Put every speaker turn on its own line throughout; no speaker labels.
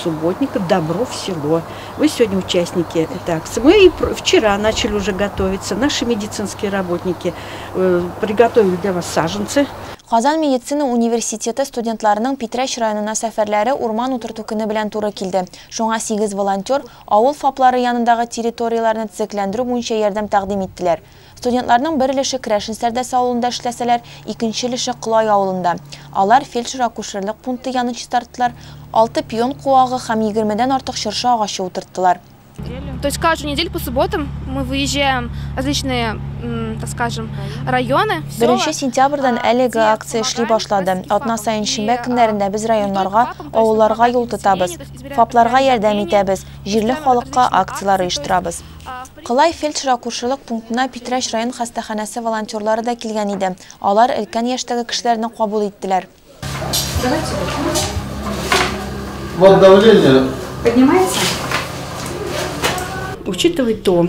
субботника «Добро в село». Вы сегодня участники этой акции. Мы и вчера начали уже готовиться. Наши медицинские работники приготовили для вас саженцы.
Казан медицина университеты студентларының Питрәч районына сәфәрләре урман утырту көне белән туры килде. Шуңа 8 волонтер авыл фаплары янындагы территорияларны төзекләндерү буенча ярдәм тәкъдим иттеләр. Студентларның бер өлеше Крәшен сәрдәсе авылында эшләсәләр, икенче өлеше Кылай авылында. Алар фельдшер-акушерлык пункты янын чистарттылар, 6 пион куагы һәм 20дән артык шыршы агачы утырттылар.
То есть каждую неделю по субботам мы выезжаем в различные, так скажем, районы.
1 сентябрьдән әлеге акция эшли башлады. Атна сайын шимбә көннәрендә без районнарга, авылларга юл тотабыз. Фапларга ярдәм итәбез, җирле халыкка акциялар оештырабыз. Кылай фельдшер-акушерлык пунктына Питрәч район хастаханәсе волонтерлары да килгән иде. Алар өлкән яшьтәге кешеләрне кабул иттеләр.
Вот давление.
Поднимается? Учитывая то,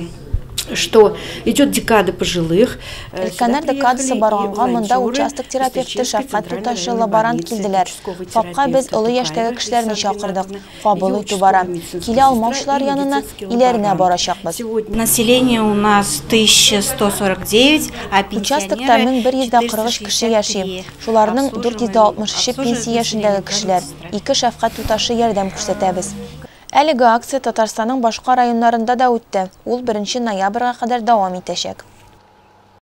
что идет декада пожилых,
Өлкәннәр декадасы барганга монда участок терапевты Шәфкать Туташы лаборант килделәр. Фапка без олы яшьтәге кешеләрне чакырдык. Кабул итү бара. Килә алмаучылар янына иләренә барачакбыз.
Население у нас 1149, а
Участокта 1143 кеше яши. Шуларның 463 пенсия яшендәге кешеләр. 2 Шәфкать Туташы ярдәм күрсәтәбез. Әлеге акция Татарстанның башка районнарында да үтте. Ул 1 ноябрьгә кадәр дәвам итәчәк.